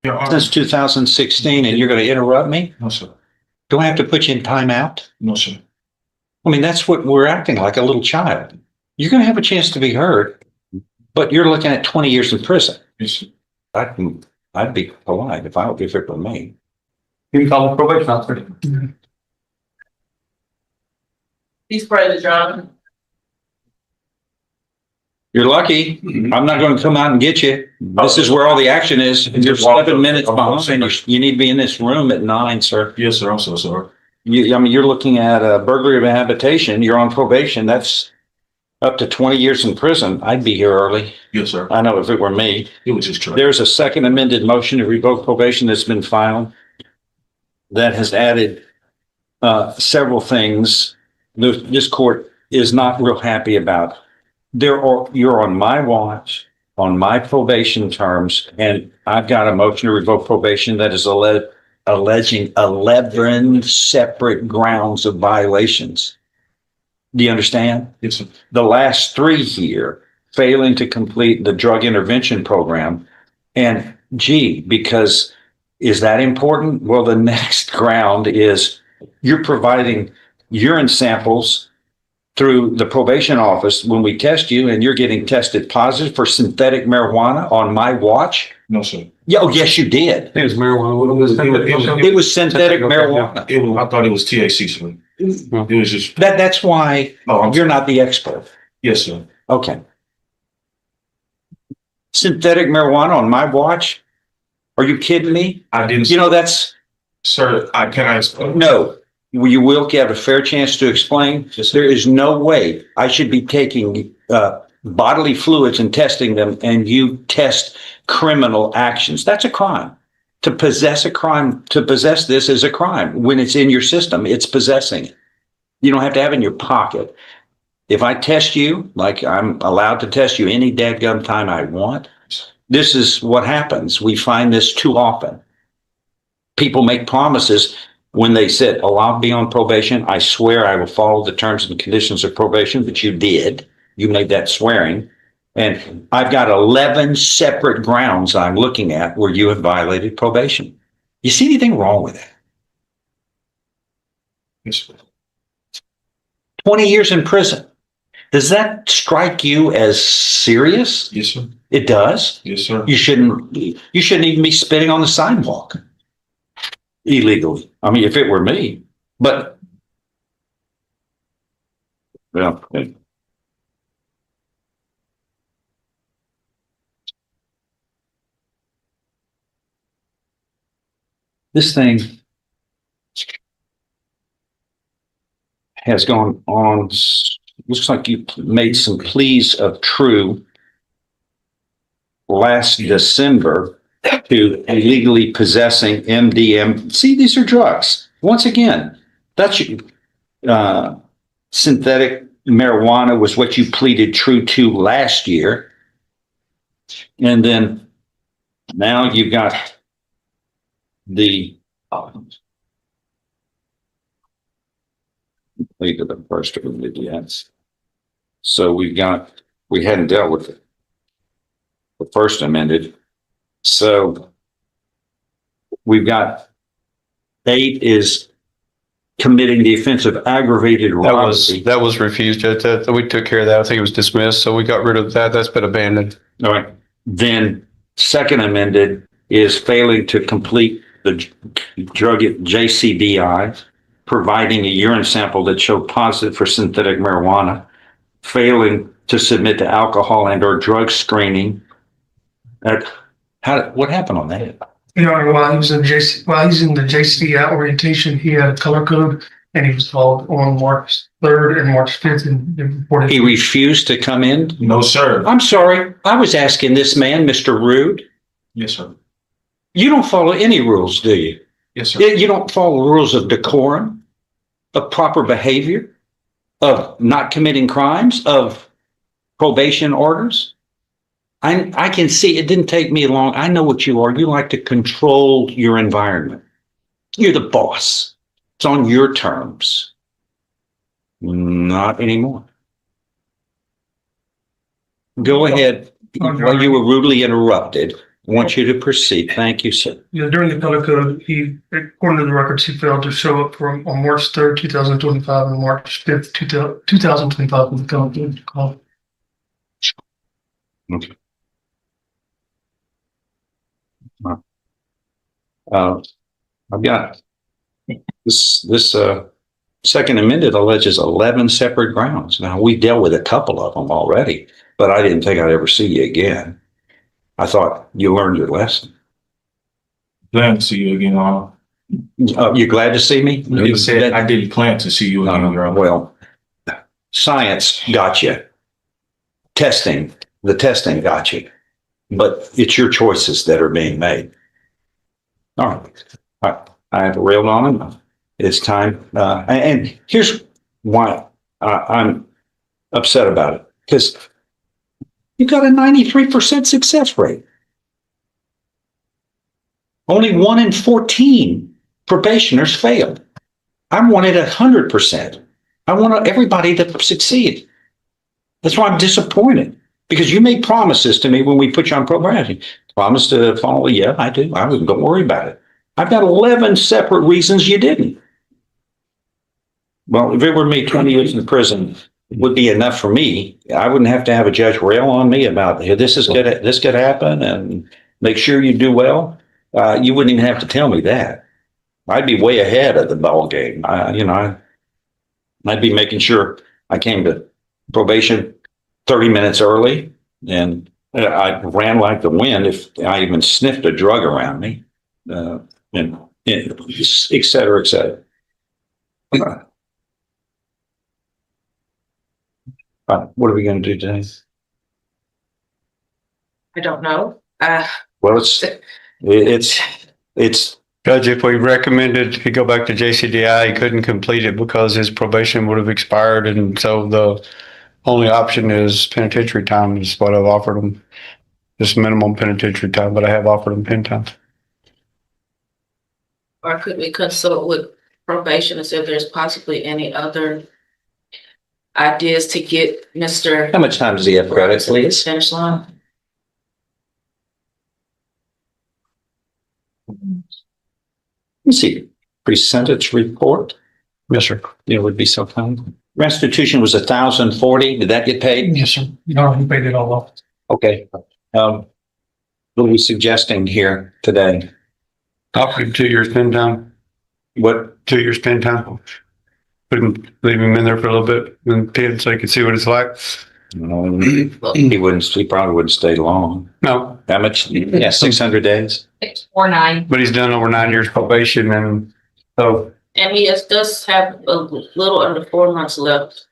since 2016 and you're going to interrupt me? No, sir. Do I have to put you in timeout? No, sir. I mean, that's what we're acting like, a little child. You're going to have a chance to be heard, but you're looking at 20 years in prison. Yes, sir. I'd be polite if it were me. You can call the probation officer. He's present, John. You're lucky. I'm not going to come out and get you. This is where all the action is. You're 7 minutes behind. You need to be in this room at 9, sir. Yes, sir. I'm so sorry. I mean, you're looking at a burglary of a habitation. You're on probation. That's up to 20 years in prison. I'd be here early. Yes, sir. I know if it were me. It was just trying. There's a second amended motion to revoke probation that's been filed that has added several things this court is not real happy about. You're on my watch, on my probation terms, and I've got a motion to revoke probation that is alleging 11 separate grounds of violations. Do you understand? Yes, sir. The last 3 here, failing to complete the drug intervention program. And because is that important? Well, the next ground is you're providing urine samples through the probation office when we test you, and you're getting tested positive for synthetic marijuana on my watch. No, sir. Yeah, oh, yes, you did. It was marijuana. What was it? It was synthetic marijuana. I thought it was THC, sir. It was just. That's why you're not the expert. Yes, sir. Okay. Synthetic marijuana on my watch? Are you kidding me? I didn't. You know, that's, Sir, can I explain? no. You will have a fair chance to explain. Yes, sir. There is no way I should be taking bodily fluids and testing them, and you test criminal actions. That's a crime. To possess this is a crime. When it's in your system, it's possessing it. You don't have to have it in your pocket. If I test you, like I'm allowed to test you any dadgum time I want, this is what happens. We find this too often. People make promises when they said, oh, I'll be on probation. I swear I will follow the terms and conditions of probation, but you did. You made that swearing. And I've got 11 separate grounds I'm looking at where you have violated probation. You see anything wrong with that? Yes, sir. 20 years in prison. Does that strike you as serious? Yes, sir. It does. Yes, sir. You shouldn't even be spitting on the sidewalk illegally. I mean, if it were me, but well, this thing has gone on. Looks like you made some pleas of true last December to illegally possessing MDM. See, these are drugs. Once again, that's synthetic marijuana was what you pleaded true to last year. And then now you've got the completed the first amended, yes. So we hadn't dealt with it. The first amended. So we've got 8 is committing the offense of aggravated robbery. That was refused, Judge. We took care of that. I think it was dismissed, so we got rid of that. That's been abandoned. All right. Then second amended is failing to complete the drug JCDI, providing a urine sample that showed positive for synthetic marijuana, failing to submit to alcohol and or drug screening. What happened on that? You know, while he's in the JCDI orientation, he had a color code, and he was called on March 3rd and March 5th and reported. He refused to come in? No, sir. I'm sorry. I was asking this man, Mr. Rude. Yes, sir. You don't follow any rules, do you? Yes, sir. You don't follow rules of decorum, of proper behavior, of not committing crimes, of probation orders. I can see it didn't take me long. I know what you are. You like to control your environment. You're the boss. It's on your terms. Not anymore. Go ahead. While you were rudely interrupted, want you to proceed. Thank you, sir. Yeah, during the color code, he, according to the records, he failed to show up on March 3rd, 2025 and March 5th, 2025 with the color code call. Okay. I've got this second amended alleges 11 separate grounds. Now, we dealt with a couple of them already, but I didn't think I'd ever see you again. I thought you learned your lesson. Glad to see you again, Your Honor. You glad to see me? You said I didn't plan to see you again, Your Honor. Well, science got you. The testing got you. But it's your choices that are being made. All right. I have railed on him. It's time. And here's why I'm upset about it. Because you got a 93% success rate. Only 1 in 14 probationers failed. I wanted 100%. I want everybody to succeed. That's why I'm disappointed. Because you made promises to me when we put you on probation. Promise to follow. Yeah, I do. Don't worry about it. I've got 11 separate reasons you didn't. Well, if it were me, 20 years in prison would be enough for me. I wouldn't have to have a judge rail on me about, hey, this could happen and make sure you do well. You wouldn't even have to tell me that. I'd be way ahead of the ball game. I'd be making sure I came to probation 30 minutes early, and I ran like the wind if I even sniffed a drug around me, and et cetera, et cetera. What are we going to do today? I don't know. Well, it's Judge, if we recommended he go back to JCDI, he couldn't complete it because his probation would have expired, and so the only option is penitentiary time is what I've offered him. Just minimum penitentiary time, but I have offered him pen time. Or could we consult with probation and see if there's possibly any other ideas to get Mr. how much time does he have got it, please? Finish line? Let me see. Pre-sentence report. Yes, sir. It would be so kind. Restitution was 1,040. Did that get paid? Yes, sir. No, he paid it all off. Okay. What are we suggesting here today? Offered him 2 years pen time. What? 2 years pen time. Leave him in there for a little bit and pen so he can see what it's like. He probably wouldn't stay long. No, How much? Yeah, 600 days. 6 or 9. but he's done over 9 years probation, and so And he does have a little under 4 months left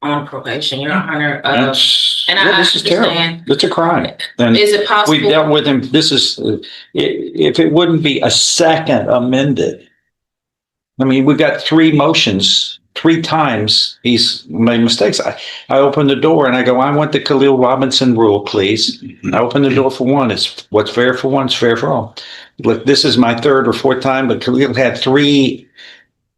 on probation, Your Honor. That's, and yeah, I this is terrible. understand. It's a crime. And Is it possible? we've dealt with him. This is, if it wouldn't be a second amended. I mean, we've got 3 motions, 3 times he's made mistakes. I open the door and I go, I want the Khalil Robinson rule, please. I open the door for one. It's what's fair for one is fair for all. Look, this is my 3rd or 4th time, but Khalil had 3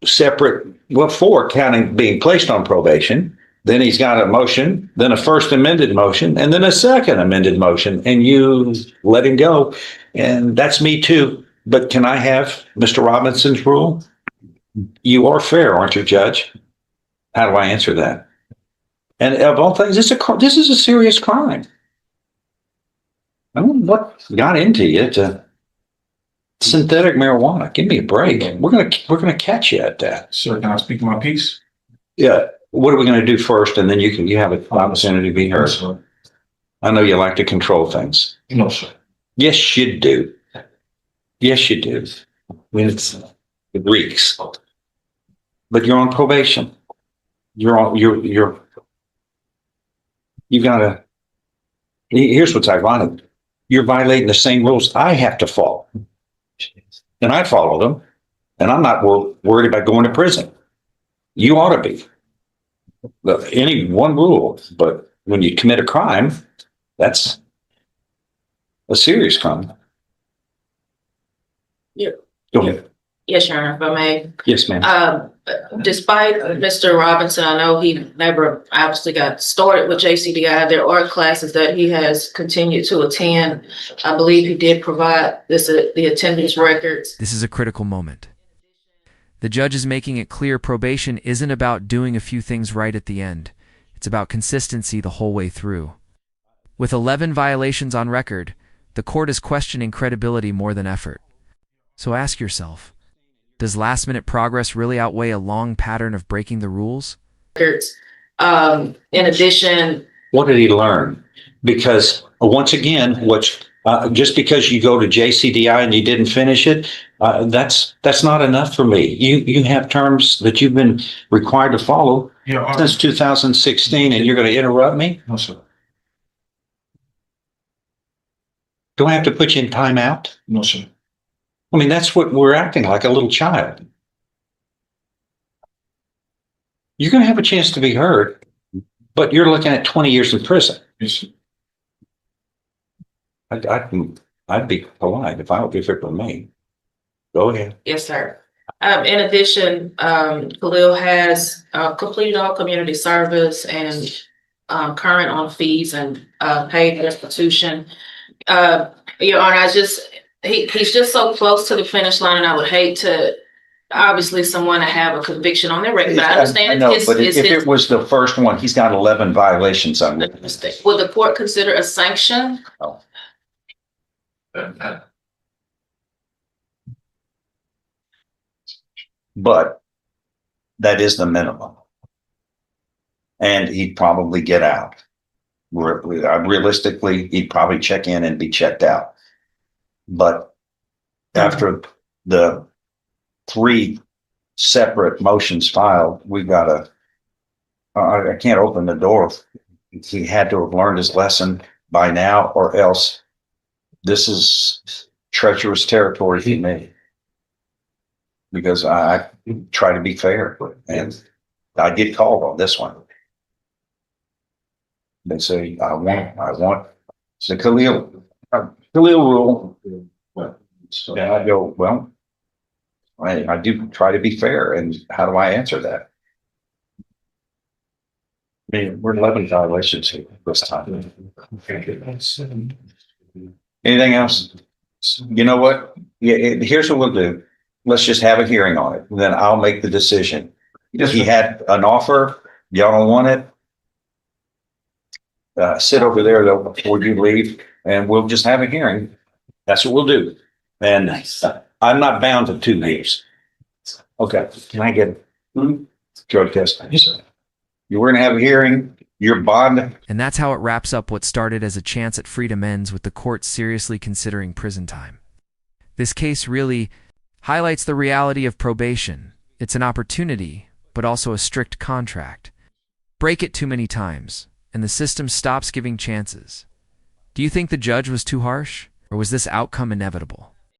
separate, 4 counting being placed on probation. Then he's got a motion, then a first amended motion, and then a second amended motion, and you let him go. And that's me too. But can I have Mr. Robinson's rule? You are fair, aren't you, Judge? How do I answer that? And of all things, this is a serious crime. I don't know what got into you to synthetic marijuana. Give me a break. We're gonna catch you at that. Sir, can I speak my piece? Yeah. What are we gonna do first, and then you have an opportunity to be heard. Yes, sir. I know you like to control things. No, sir. Yes, you do. Yes, you do. I mean, it reeks. But you're on probation. You gotta, here's what's ironic. You're violating the same rules I have to follow. And I follow them. And I'm not worried about going to prison. You ought to be. Any one rule, but when you commit a crime, that's a serious crime. Yeah. Go ahead. Yes, Your Honor, if I may. Yes, ma'am. despite Mr. Robinson, I know he never obviously got started with JCDI. There are classes that he has continued to attend. I believe he did provide the attendance records. This is a critical moment. The judge is making it clear probation isn't about doing a few things right at the end. It's about consistency the whole way through. With 11 violations on record, the court is questioning credibility more than effort. So ask yourself, does last-minute progress really outweigh a long pattern of breaking the rules? In addition, What did he learn? Because once again, just because you go to JCDI and you didn't finish it, that's not enough for me. You have terms that you've been required to follow Your Honor. since 2016, and you're going to interrupt me? No, sir. Do I have to put you in timeout? No, sir. I mean, that's what we're acting like, a little child. You're going to have a chance to be heard, but you're looking at 20 years in prison. Yes, sir. I'd be polite if it were me. Go ahead. yes, sir. In addition, Khalil has completed all community service and current on fees and paid restitution. Your Honor, he's just so close to the finish line, and I would hate to, obviously, someone to have a conviction on their record. But I understand know, it's but if his it was the first one, he's got 11 violations on it. mistake. Would the court consider a sanction? But that is the minimum. And he'd probably get out. Realistically, he'd probably check in and be checked out. But after the 3 separate motions filed, we've got to, I can't open the door. He had to have learned his lesson by now, or else this is treacherous territory for me. Because I try to be fair, and I get called on this one. They say, I want, it's the Khalil rule. And I go, well, I do try to be fair, and how do I answer that? I mean, we're 11 violations here this time. Anything else? You know what? Yeah, here's what we'll do. Let's just have a hearing on it, and then I'll make the decision. If he had an offer, y'all don't want it, sit over there though before you leave, and we'll just have a hearing. That's what we'll do. And I'm not bound to 2 years. Okay, can I get drug test? Yes, sir. We're gonna have a hearing, your bond. And that's how it wraps up what started as a chance at freedom ends with the court seriously considering prison time. This case really highlights the reality of probation. It's an opportunity, but also a strict contract. Break it too many times, and the system stops giving chances. Do you think the judge was too harsh, or was this outcome inevitable?